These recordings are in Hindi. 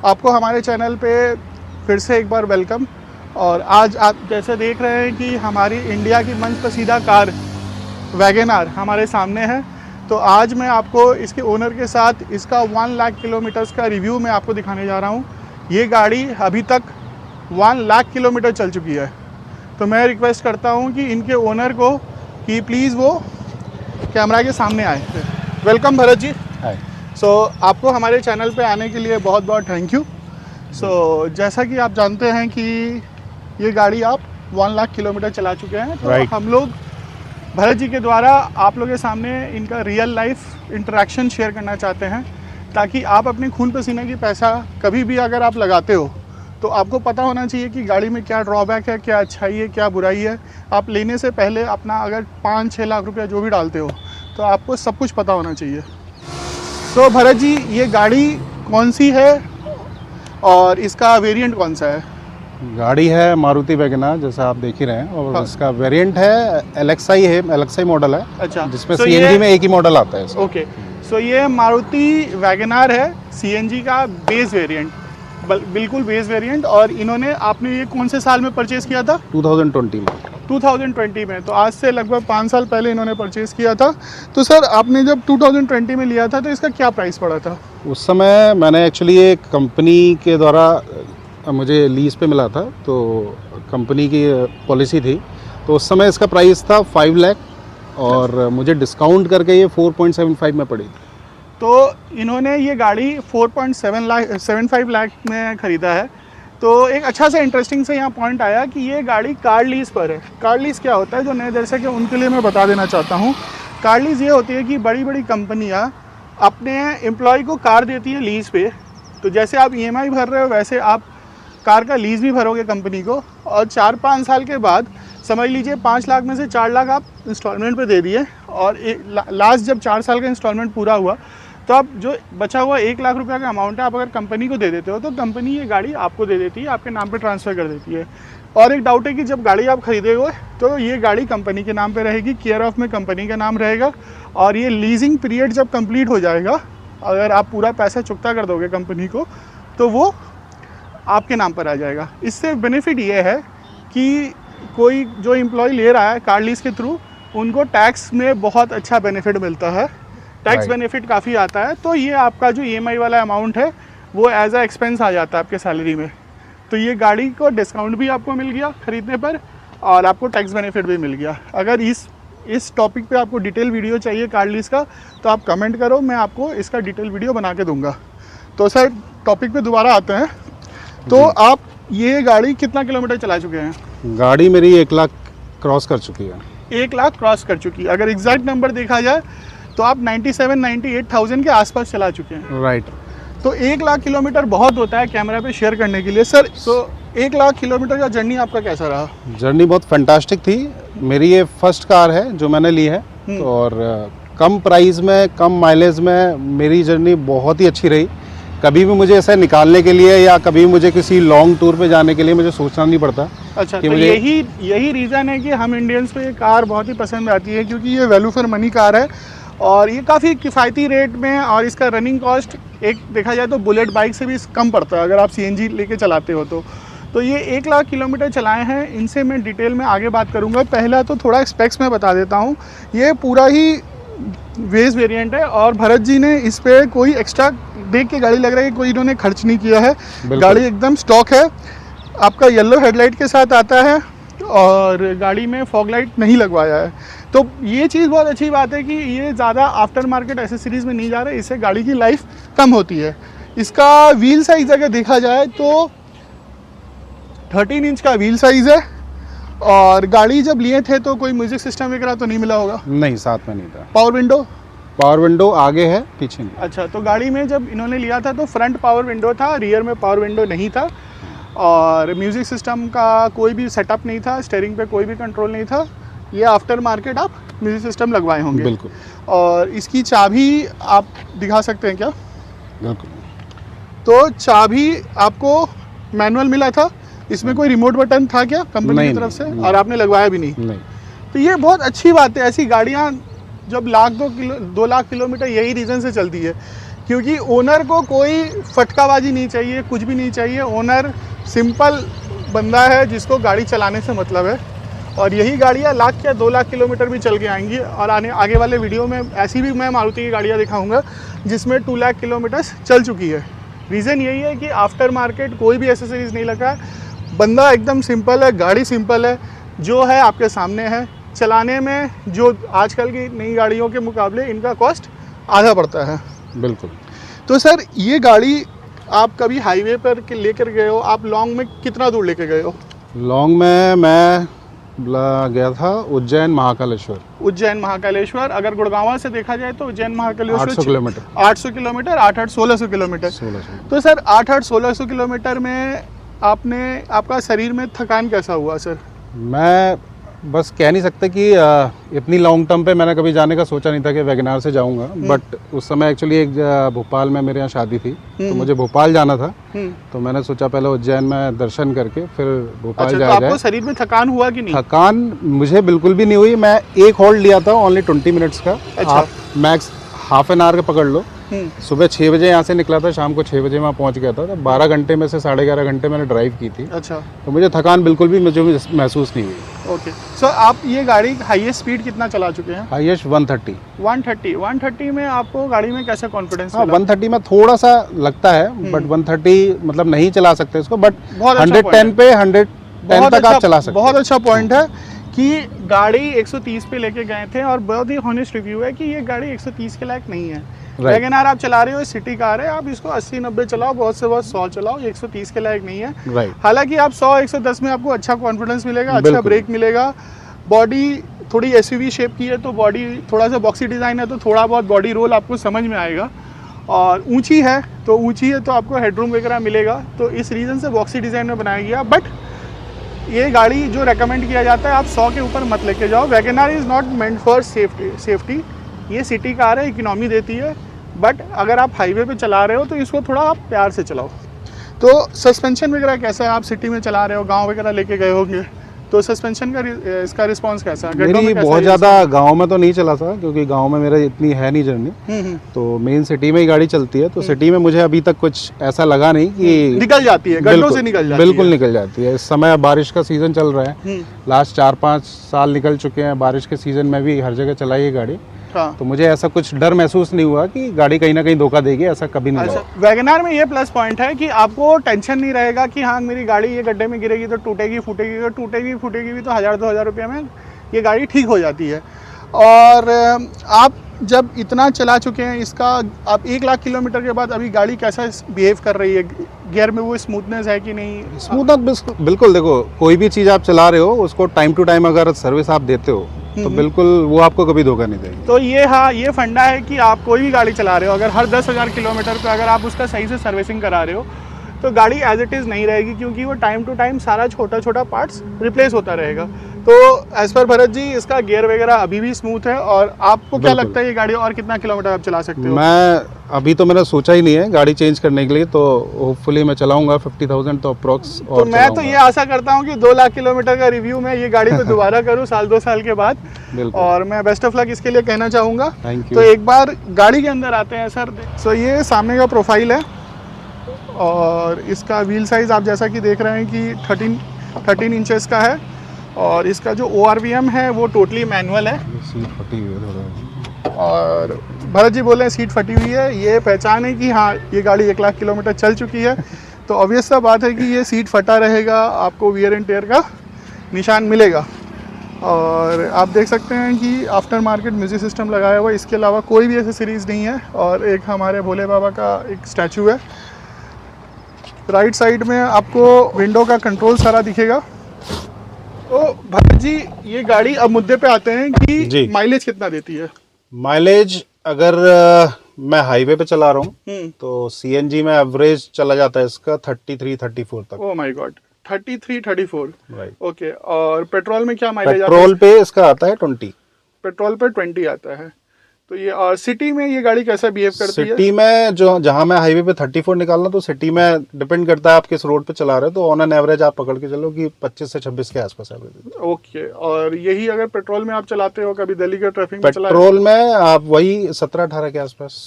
आपको हमारे चैनल पे फिर से एक बार वेलकम। और आज आप जैसे देख रहे हैं कि हमारी इंडिया की मनपसंदीदा कार वैगन-आर हमारे सामने है। तो आज मैं आपको इसके ओनर के साथ इसका 1 लाख किलोमीटर्स का रिव्यू मैं आपको दिखाने जा रहा हूँ। ये गाड़ी अभी तक 1 लाख किलोमीटर चल चुकी है। तो मैं रिक्वेस्ट करता हूँ कि इनके ओनर को कि प्लीज़ वो कैमरा के सामने आए। वेलकम भरत जी। हाय। आपको हमारे चैनल पे आने के लिए बहुत बहुत थैंक यू। जैसा कि आप जानते हैं कि ये गाड़ी आप 1 लाख किलोमीटर चला चुके हैं, तो हम लोग भरत जी के द्वारा आप लोगों के सामने इनका रियल लाइफ इंटरेक्शन शेयर करना चाहते हैं, ताकि आप अपने खून पसीने की पैसा कभी भी अगर आप लगाते हो तो आपको पता होना चाहिए कि गाड़ी में क्या ड्रॉबैक है, क्या अच्छाई है, क्या बुराई है। आप लेने से पहले अपना अगर 5-6 लाख रुपया जो भी डालते हो तो आपको सब कुछ पता होना चाहिए। तो भरत जी, ये गाड़ी कौन सी है और इसका वेरिएंट कौन सा है? गाड़ी है मारुति वैगन-आर, जैसा आप देख ही रहे हैं, और इसका वेरिएंट है LXI है, LXI मॉडल है। अच्छा, जिसमें CNG में एक ही मॉडल आता है। ओके, सो ये मारुति वैगन-आर है, CNG का बेस वेरिएंट, बिल्कुल बेस वेरिएंट। और इन्होंने आपने ये कौन से साल में परचेज़ किया था? 2020 में। 2020 में, तो आज से लगभग 5 साल पहले इन्होंने परचेज़ किया था। तो सर, आपने जब 2020 में लिया था तो इसका क्या प्राइस पड़ा था? उस समय मैंने एक्चुअली एक कंपनी के द्वारा मुझे लीज़ पे मिला था, तो कंपनी की पॉलिसी थी, तो उस समय इसका प्राइस था 5 लाख और मुझे डिस्काउंट करके ये 4.75 में पड़ी थी। तो इन्होंने ये गाड़ी 4.75 लाख में ख़रीदा है। तो एक अच्छा सा इंटरेस्टिंग से यहाँ पॉइंट आया कि ये गाड़ी कार लीज़ पर है। कार लीज़ क्या होता है, जो नए दर्शक है उनके लिए मैं बता देना चाहता हूँ। कार लीज़ ये होती है कि बड़ी बड़ी कंपनियाँ अपने एम्प्लॉय को कार देती है लीज़ पे। तो जैसे आप EMI भर रहे हो, वैसे आप कार का लीज़ भी भरोगे कंपनी को, और 4-5 साल के बाद समझ लीजिए 5 लाख में से 4 लाख आप इंस्टॉलमेंट पे दे दिए, और लास्ट जब 4 साल का इंस्टॉलमेंट पूरा हुआ तो आप जो बचा हुआ 1 लाख रुपया का अमाउंट है, आप अगर कंपनी को दे देते हो तो कंपनी ये गाड़ी आपको दे देती है, आपके नाम पे ट्रांसफ़र कर देती है। और एक डाउट है कि जब गाड़ी आप खरीदोगे तो ये गाड़ी कंपनी के नाम पे रहेगी, केयर ऑफ़ में कंपनी का नाम रहेगा, और ये लीजिंग पीरियड जब कंप्लीट हो जाएगा, अगर आप पूरा पैसा चुकता कर दोगे कंपनी को, तो वो आपके नाम पर आ जाएगा। इससे बेनिफिट ये है कि कोई जो एम्प्लॉय ले रहा है कार लीज़ के थ्रू, उनको टैक्स में बहुत अच्छा बेनिफिट मिलता है, टैक्स बेनिफिट काफ़ी आता है। तो ये आपका जो EMI वाला अमाउंट है वो एज अ एक्सपेंस आ जाता है आपके सैलरी में। तो ये गाड़ी को डिस्काउंट भी आपको मिल गया ख़रीदने पर, और आपको टैक्स बेनिफिट भी मिल गया। अगर इस टॉपिक पे आपको डिटेल वीडियो चाहिए कार लीज़ का, तो आप कमेंट करो, मैं आपको इसका डिटेल वीडियो बना के दूंगा। तो सर, टॉपिक पे दोबारा आते हैं। तो आप ये गाड़ी कितना किलोमीटर चला चुके हैं? गाड़ी मेरी 1 लाख क्रॉस कर चुकी है। 1 लाख क्रॉस कर चुकी है। अगर एग्जैक्ट नंबर देखा जाए तो आप 97-98,000 के आसपास चला चुके हैं। राइट। तो 1 लाख किलोमीटर बहुत होता है कैमरा पे शेयर करने के लिए। सर, तो 1 लाख किलोमीटर का जर्नी आपका कैसा रहा? जर्नी बहुत फैंटास्टिक थी। मेरी ये फर्स्ट कार है जो मैंने ली है, और कम प्राइस में, कम माइलेज में मेरी जर्नी बहुत ही अच्छी रही। कभी भी मुझे ऐसा निकालने के लिए या कभी मुझे किसी लॉन्ग टूर पे जाने के लिए मुझे सोचना नहीं पड़ता। अच्छा, तो यही रीज़न है कि हम इंडियंस को ये कार बहुत ही पसंद आती है, क्योंकि ये वैल्यू फॉर मनी कार है, और ये काफ़ी किफ़ायती रेट में, और इसका रनिंग कॉस्ट एक देखा जाए तो बुलेट बाइक से भी कम पड़ता है अगर आप CNG लेके चलाते हो तो ये 1 लाख किलोमीटर चलाए हैं। इनसे मैं डिटेल में आगे बात करूँगा। पहला तो थोड़ा स्पेक्स में बता देता हूँ। ये पूरा ही बेस वेरिएंट है, और भरत जी ने इस पर कोई एक्स्ट्रा, देख के गाड़ी लग रहा है कि कोई इन्होंने खर्च नहीं किया है। गाड़ी एकदम स्टॉक है। आपका येलो हेडलाइट के साथ आता है, और गाड़ी में फॉग लाइट नहीं लगवाया है। तो ये चीज़ बहुत अच्छी बात है कि ये ज़्यादा आफ्टर मार्केट एसेसरीज़ में नहीं जा रहा है, इससे गाड़ी की लाइफ कम होती है। इसका व्हील साइज़ अगर देखा जाए तो 13 इंच का व्हील साइज़ है, और गाड़ी जब लिए थे तो कोई म्यूज़िक सिस्टम वगैरह तो नहीं मिला होगा? नहीं, साथ में नहीं था। पावर विंडो आगे है, पीछे नहीं। अच्छा, तो गाड़ी में जब इन्होंने लिया था तो फ्रंट पावर विंडो था, रियर में पावर विंडो नहीं था, और म्यूज़िक सिस्टम का कोई भी सेटअप नहीं था, स्टीयरिंग पे कोई भी कंट्रोल नहीं था। ये आफ्टर मार्केट आप म्यूज़िक सिस्टम लगवाए होंगे। बिल्कुल। और इसकी चाबी आप दिखा सकते हैं क्या? बिल्कुल। तो चाबी आपको मैनुअल मिला था, इसमें कोई रिमोट बटन था क्या कंपनी की तरफ से? और आपने लगवाया भी नहीं? तो ये बहुत अच्छी बात है। ऐसी गाड़ियाँ जब 2 लाख किलोमीटर यही रीज़न से चलती है क्योंकि ओनर को कोई फटकाबाजी नहीं चाहिए, कुछ भी नहीं चाहिए। ओनर सिंपल बंदा है जिसको गाड़ी चलाने से मतलब है, और यही गाड़ियाँ लाख या 2 लाख किलोमीटर भी चल के आएंगी। और आगे वाले वीडियो में ऐसी भी मैं मारुति की गाड़ियाँ दिखाऊंगा जिसमें 2 लाख किलोमीटर चल चुकी है। रीज़न यही है कि आफ्टर मार्केट कोई भी एसेसरीज नहीं लगा है, बंदा एकदम सिंपल है, गाड़ी सिंपल है, जो है आपके सामने है। चलाने में जो आजकल की नई गाड़ियों के मुकाबले इनका कॉस्ट आधा पड़ता है। बिल्कुल। तो सर ये गाड़ी आप कभी हाईवे पर लेकर गए हो? आप लॉन्ग में कितना दूर लेके गए हो? लॉन्ग में मैं गया था उज्जैन महाकालेश्वर। उज्जैन महाकालेश्वर, अगर गुड़गांव से देखा जाए तो Ujjain Mahakaleshwar 800 kilometre. 800 kilometre, 8-8 1600 kilometre. 1600। तो सर 8-8 1600 किलोमीटर में आपका शरीर में थकान कैसा हुआ सर? मैं बस कह नहीं सकते कि इतनी लॉन्ग टर्म पे मैंने कभी जाने का सोचा नहीं था कि वैगनार से जाऊंगा। बट उस समय एक्चुअली एक भोपाल में मेरे यहाँ शादी थी, तो मुझे भोपाल जाना था। तो मैंने सोचा पहले उज्जैन में दर्शन करके फिर भोपाल अच्छा, जाया तो जाए। आपको शरीर में थकान हुआ कि नहीं? थकान मुझे बिल्कुल भी नहीं हुई। मैं एक होल्ड लिया था ओनली 20 मिनट्स का। अच्छा। आप मैक्स हाफ एन आवर का पकड़ लो। सुबह 6 बजे यहाँ से निकला था, शाम को 6 बजे वहाँ पहुँच गया था। तो 12 घंटे में से 11.5 घंटे मैंने ड्राइव की थी। अच्छा। तो मुझे थकान बिल्कुल भी मुझे महसूस नहीं हुई। ओके। सो आप ये गाड़ी हाईएस्ट स्पीड कितना चला चुके हैं? हाईएस्ट 130। 130 में आपको गाड़ी में कैसा कॉन्फिडेंस हाँ, मिला? 130 में थोड़ा सा लगता है, बट 130 मतलब नहीं चला सकते इसको, बट बहुत अच्छा 110 पे 110 तक आप चला सकते। बहुत अच्छा पॉइंट है कि गाड़ी 130 पे लेके गए थे, और बहुत ही हॉनेस्ट रिव्यू है कि ये गाड़ी 130 के लायक नहीं है। वैगनआर आप चला रहे हो, सिटी कार है, आप इसको 80-90 चलाओ, बहुत से बहुत 100 चलाओ, 130 के लायक नहीं है। राइट। हालांकि आप 100-110 में आपको अच्छा कॉन्फिडेंस मिलेगा, अच्छा ब्रेक मिलेगा। बॉडी थोड़ी एसयूवी शेप की है, तो बॉडी थोड़ा सा बॉक्सी डिज़ाइन है, तो थोड़ा बहुत बॉडी रोल आपको समझ में आएगा। और ऊंची है तो आपको हेडरूम वगैरह मिलेगा, तो इस रीज़न से बॉक्सी डिज़ाइन में बनाया गया। बट ये गाड़ी जो रेकमेंड किया जाता है, आप 100 के ऊपर मत लेके जाओ। WagonR is not meant for safety. ये सिटी कार है, इकोनॉमी देती है, बट अगर आप हाईवे पे चला रहे हो तो इसको थोड़ा आप प्यार से चलाओ। तो सस्पेंशन वगैरह कैसा है? आप सिटी में चला रहे हो, गांव वगैरह लेके गए होंगे, तो सस्पेंशन का इसका रिस्पांस कैसा है? मेरी बहुत ज़्यादा गांव में तो नहीं चला था, क्योंकि गांव में मेरा इतनी है नहीं जर्नी। तो मेन सिटी में ही गाड़ी चलती है, तो सिटी में मुझे अभी तक कुछ ऐसा लगा नहीं कि निकल जाती है, गड्ढों से निकल जाती है। बिल्कुल निकल जाती है। इस समय बारिश का सीज़न चल रहा है, लास्ट 4-5 साल निकल चुके हैं, बारिश के सीज़न में भी हर जगह चलाई है गाड़ी। हाँ। तो मुझे ऐसा कुछ डर महसूस नहीं हुआ कि गाड़ी कहीं ना कहीं धोखा देगी, ऐसा कभी नहीं हुआ। वैगनआर में ये प्लस पॉइंट है कि आपको टेंशन नहीं रहेगा कि हाँ मेरी गाड़ी ये गड्ढे में गिरेगी तो टूटेगी फूटेगी भी, तो 1000-2000 रुपये में ये गाड़ी ठीक हो जाती है। और आप जब इतना चला चुके हैं, इसका आप 1 लाख किलोमीटर के बाद अभी गाड़ी कैसा बिहेव कर रही है? गियर में वो स्मूथनेस है कि नहीं? स्मूथनेस बिल्कुल। देखो, कोई भी चीज़ आप चला रहे हो, उसको टाइम टू टाइम अगर सर्विस आप देते हो तो बिल्कुल वो आपको कभी धोखा नहीं देगी। तो ये फंडा है कि आप कोई भी गाड़ी चला रहे हो, अगर हर 10,000 किलोमीटर पे अगर आप उसका सही से सर्विसिंग करा रहे हो, तो गाड़ी एज इट इज़ नहीं रहेगी, क्योंकि वो टाइम टू टाइम सारा छोटा पार्ट्स रिप्लेस होता रहेगा। तो एज पर भरत जी, इसका गियर वगैरह अभी भी स्मूथ है। और आपको क्या लगता है ये गाड़ी और कितना किलोमीटर आप चला सकते हो? मैं अभी तो मैंने सोचा ही नहीं है गाड़ी चेंज करने के लिए, तो होपफुली मैं चलाऊंगा 50,000 तो अप्रोक्स। तो मैं तो ये आशा करता हूँ कि 2 लाख किलोमीटर का रिव्यू मैं ये गाड़ी पे दोबारा करूँ 1-2 साल के बाद। और मैं बेस्ट ऑफ लक इसके लिए कहना चाहूँगा। Thank you. तो एक बार गाड़ी के अंदर आते हैं सर। सो ये सामने का प्रोफाइल है, और इसका व्हील साइज़ आप जैसा कि देख रहे हैं कि 13 इंचेस का है। और इसका जो ORVM है वो टोटली मैनुअल है। सीट फटी हुई है थोड़ा। और भरत जी बोल रहे हैं सीट फटी हुई है, ये पहचान है कि हाँ ये गाड़ी 1 लाख किलोमीटर चल चुकी है। तो ऑब्वियस सा बात है कि ये सीट फटा रहेगा, आपको वियर एंड टेयर का निशान मिलेगा। और आप देख सकते हैं कि आफ्टर मार्केट म्यूजिक सिस्टम लगाया हुआ है, इसके अलावा कोई भी एसेसरीज नहीं है। और एक हमारे भोले बाबा का एक स्टैचू है। राइट साइड में आपको विंडो का कंट्रोल सारा दिखेगा। तो भरत जी, ये गाड़ी अब मुद्दे पे आते हैं कि माइलेज कितना देती है? माइलेज अगर मैं हाईवे पे चला रहा हूँ तो CNG में एवरेज चला जाता है इसका 33-34 तक। Oh my God, 33-34। Right. Okay. और पेट्रोल में क्या माइलेज आता है? पेट्रोल पे इसका आता है 20। पेट्रोल पे 20 आता है। तो ये और सिटी में ये गाड़ी कैसा बिहेव करती है? सिटी में जो जहाँ मैं हाईवे पे 34 निकालना, तो सिटी में डिपेंड करता है आप किस रोड पे चला रहे हो। तो ऑन एन एवरेज आप पकड़ के चलो कि 25 से 26 के आसपास एवरेज। ओके। और यही अगर पेट्रोल में आप चलाते हो, कभी दिल्ली के ट्रैफिक में चला? पेट्रोल में आप वही 17-18 के आसपास।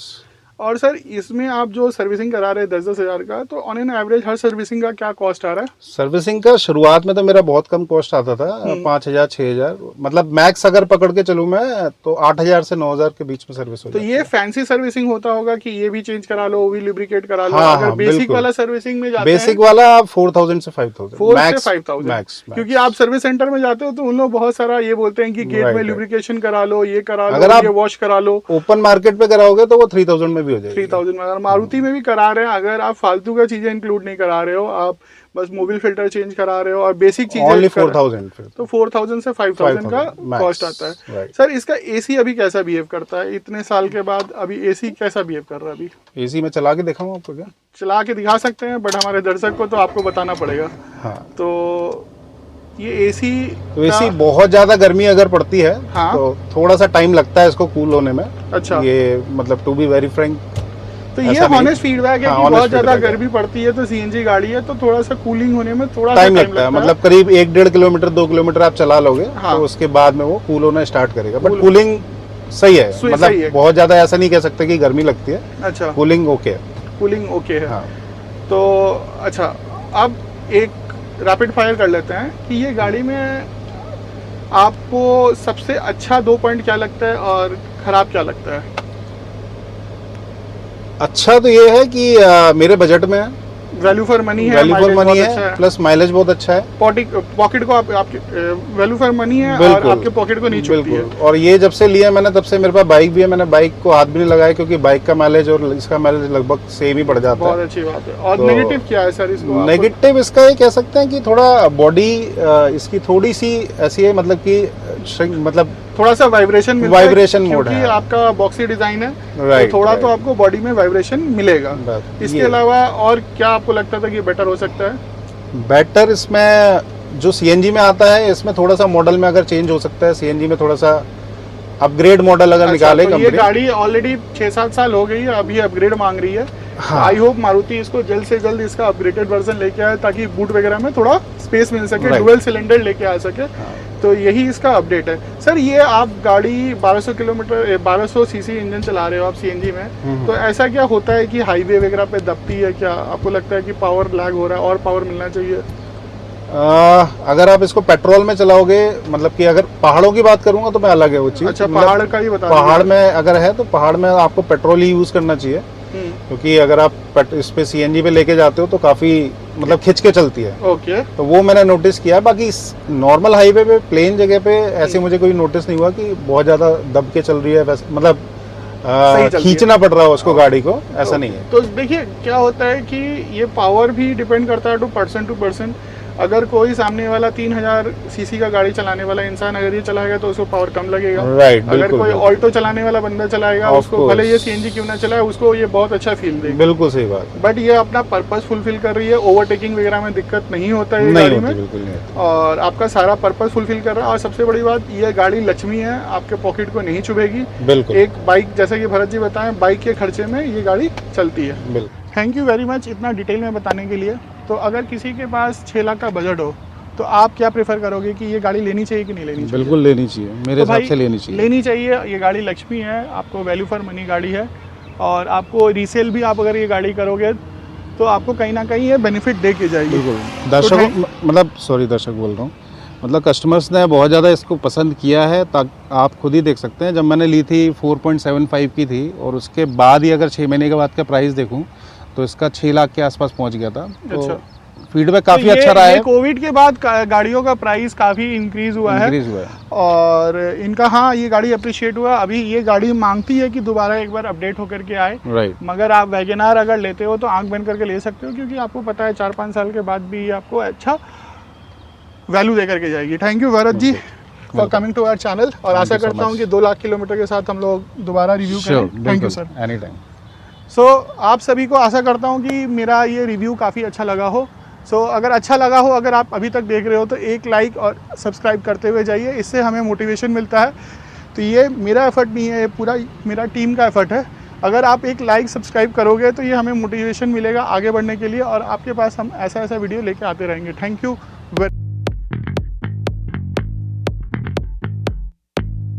और सर इसमें आप जो सर्विसिंग करा रहे हैं 10-10 हज़ार का, तो on an average her servicing का क्या कॉस्ट आ रहा है? सर्विसिंग का शुरुआत में तो मेरा बहुत कम कॉस्ट आता था, 5,000 6,000, मतलब मैक्स अगर पकड़ के चलूँ मैं तो 8,000 से 9,000 के बीच में सर्विस हो तो जाती ये है। फैंसी सर्विसिंग होता होगा कि ये भी चेंज करा लो, वो भी लुब्रिकेट करा लो। हाँ, अगर हाँ, बेसिक बिल्कुल। वाला सर्विसिंग में जाते बेसिक हैं, वाला 4,000 से 5,000, 4 से मैक्स 5,000, मैक्स। क्योंकि आप सर्विस सेंटर में जाते हो तो उन लोग बहुत सारा ये बोलते हैं कि गेट में Right, लुब्रिकेशन करा लो, ये करा अगर लो, आप ये वॉश करा लो। ओपन मार्केट पे कराओगे तो वो 3,000 में भी हो जाएगी। 3000 में अगर मारुति में भी करा रहे हैं, अगर आप फालतू का चीजें इंक्लूड नहीं करा रहे हो, आप बस मोबिल फिल्टर चेंज करा रहे हो और बेसिक चीजें ओनली 4,000 फिर तो 4,000 से 5,000 का 5,000 max, कॉस्ट आता है। right। सर इसका एसी अभी कैसा बिहेव करता है इतने साल के बाद? अभी एसी कैसा बिहेव कर रहा है अभी? एसी में चला के दिखाऊं आपको क्या? चला के दिखा सकते हैं, बट हमारे दर्शक को तो आपको बताना पड़ेगा। हाँ, तो ये एसी तो एसी बहुत ज्यादा गर्मी अगर पड़ती है हाँ। तो थोड़ा सा टाइम लगता है इसको कूल होने में। अच्छा, ये मतलब टू बी वेरी फ्रैंक, तो ये ऐसा नहीं। हॉनेस्ट फीडबैक है हाँ, कि honest बहुत ज्यादा feedback है। गर्मी पड़ती है तो सीएनजी गाड़ी है तो थोड़ा सा कूलिंग होने में थोड़ा सा टाइम लगता है, मतलब करीब 1-1.5 किलोमीटर 2 किलोमीटर आप चला लोगे हाँ। तो उसके बाद में वो कूल होना स्टार्ट करेगा। बट Cool- कूलिंग सही है, सही मतलब है। बहुत ज्यादा ऐसा नहीं कह सकते कि गर्मी लगती है, अच्छा, कूलिंग ओके है। कूलिंग ओके है। हाँ। तो अच्छा, अब एक रैपिड फायर कर लेते हैं कि ये गाड़ी में आपको सबसे अच्छा 2 पॉइंट क्या लगता है और खराब क्या लगता है? अच्छा तो ये है कि मेरे बजट में है, वैल्यू फॉर मनी है, वैल्यू फॉर mileage मनी बहुत अच्छा है, प्लस माइलेज बहुत अच्छा है। पॉकेट को आपके वैल्यू फॉर मनी है और बिल्कुल, आपके पॉकेट को नहीं छूती है। बिल्कुल। और ये जब से लिया मैंने तब से मेरे पास बाइक भी है, मैंने बाइक को हाथ भी नहीं लगाया क्योंकि बाइक का माइलेज और इसका माइलेज लगभग सेम ही पड़ जाता बहुत है। अच्छी बात है। और तो नेगेटिव क्या है सर इसको? नेगेटिव इसका ये कह सकते हैं कि थोड़ा बॉडी इसकी थोड़ी सी ऐसी है, मतलब कि मतलब थोड़ा सा वाइब्रेशन मिलता वाइब्रेशन है मोड क्योंकि है। आपका बॉक्सी डिजाइन है, राइट, तो थोड़ा तो राइट। आपको बॉडी में वाइब्रेशन मिलेगा। बस, इसके ये अलावा और क्या आपको लगता था कि बेटर हो सकता है? बेटर इसमें जो सीएनजी में आता है इसमें थोड़ा सा मॉडल में अगर चेंज हो सकता है, सीएनजी में थोड़ा सा अपग्रेड मॉडल अगर निकाले तो ये कंपनी। गाड़ी ऑलरेडी 6-7 साल हो गई है, अभी अपग्रेड मांग रही है। हाँ। आई होप मारुति इसको जल्द से जल्द इसका अपग्रेडेड वर्जन लेके आए ताकि बूट वगैरह में थोड़ा स्पेस मिल सके, Right। डुअल सिलेंडर लेके आ सके। हाँ। तो यही इसका अपडेट है। सर ये आप गाड़ी 1200 किलोमीटर 1200 सीसी इंजन चला रहे हो आप सीएनजी में, तो ऐसा क्या होता है कि हाईवे वगैरह पे दबती है क्या? आपको लगता है कि पावर लैग हो रहा है और पावर मिलना चाहिए? अगर आप इसको पेट्रोल में चलाओगे, मतलब कि अगर पहाड़ों की बात करूंगा तो मैं अलग है वो चीज़। अच्छा, मतलब पहाड़ का ही बता पहाड़ में अगर है तो पहाड़ में आपको पेट्रोल ही यूज़ करना चाहिए, क्योंकि अगर आप इस पे सीएनजी पे लेके जाते हो तो काफ़ी मतलब खिंच के चलती है। ओके। तो वो मैंने नोटिस किया। बाकी नॉर्मल हाईवे पे प्लेन जगह पे ऐसे मुझे कोई नोटिस नहीं हुआ कि बहुत ज़्यादा दब के चल रही है, वैसे मतलब सही चलती है। खींचना पड़ रहा है उसको गाड़ी को, ऐसा नहीं है। तो देखिए क्या होता है कि ये पावर भी डिपेंड करता है टू पर्सन। अगर कोई सामने वाला 3000 सीसी का गाड़ी चलाने वाला इंसान अगर ये चलाएगा तो उसको पावर कम लगेगा। राइट, अगर बिल्कुल, कोई बिल्कुल। ऑल्टो चलाने वाला बंदा चलाएगा Of उसको course। भले ये सीएनजी क्यों ना चलाए, उसको ये बहुत अच्छा फील देगा। बिल्कुल सही बात है। बट ये अपना पर्पस फुलफिल कर रही है, ओवरटेकिंग वगैरह में दिक्कत नहीं होता है ये नहीं गाड़ी होती, में, बिल्कुल नहीं होती। और आपका सारा पर्पस फुलफिल कर रहा है। और सबसे बड़ी बात, ये गाड़ी लक्ष्मी है, आपके पॉकेट को नहीं चुभेगी। बिल्कुल, एक बाइक, जैसा कि भरत जी बताएं, बाइक के खर्चे में ये गाड़ी चलती है। बिल्कुल। थैंक यू वेरी मच इतना डिटेल में बताने के लिए। तो अगर किसी के पास 6 लाख का बजट हो तो आप क्या प्रेफर करोगे कि ये गाड़ी लेनी चाहिए कि नहीं लेनी चाहिए? बिल्कुल लेनी चाहिए, मेरे तो हिसाब भाई से लेनी चाहिए। लेनी चाहिए। ये गाड़ी लक्ष्मी है, आपको वैल्यू फॉर मनी गाड़ी है, और आपको रीसेल भी आप अगर ये गाड़ी करोगे तो आपको कहीं ना कहीं ये बेनिफिट दे के जाएगी। बिल्कुल। दर्शकों मतलब सॉरी दर्शक बोल रहा हूँ, मतलब कस्टमर्स ने बहुत ज़्यादा इसको पसंद किया है। आप खुद ही देख सकते हैं, जब मैंने ली थी 4.75 की थी और उसके बाद ही अगर 6 महीने के बाद का प्राइस देखूँ तो इसका 6 लाख के आसपास पहुँच गया था। तो अच्छा। फीडबैक काफ़ी तो अच्छा रहा है। कोविड के बाद गाड़ियों का प्राइस काफ़ी इंक्रीज हुआ है और इनका, हाँ, ये गाड़ी अप्रिशिएट हुआ। अभी ये गाड़ी मांगती है कि दोबारा एक बार अपडेट होकर के आए। राइट। मगर आप वैगनार अगर लेते हो तो आंख बंद करके ले सकते हो, क्योंकि आपको पता है 4-5 साल के बाद भी आपको अच्छा वैल्यू दे करके जाएगी। Thank you Bharat ji for coming to our channel, और आशा करता हूँ कि 2 लाख किलोमीटर के साथ हम लोग दोबारा रिव्यू करें। Thank you sir, any time. So आप सभी को आशा करता हूँ कि मेरा ये रिव्यू काफ़ी अच्छा लगा हो। सो अगर अच्छा लगा हो, अगर आप अभी तक देख रहे हो तो एक लाइक और सब्सक्राइब करते हुए जाइए, इससे हमें मोटिवेशन मिलता है। तो ये मेरा एफर्ट नहीं है, ये पूरा मेरा टीम का एफर्ट है। अगर आप एक लाइक सब्सक्राइब करोगे तो ये हमें मोटिवेशन मिलेगा आगे बढ़ने के लिए, और आपके पास हम ऐसा वीडियो लेके आते रहेंगे। Thank you.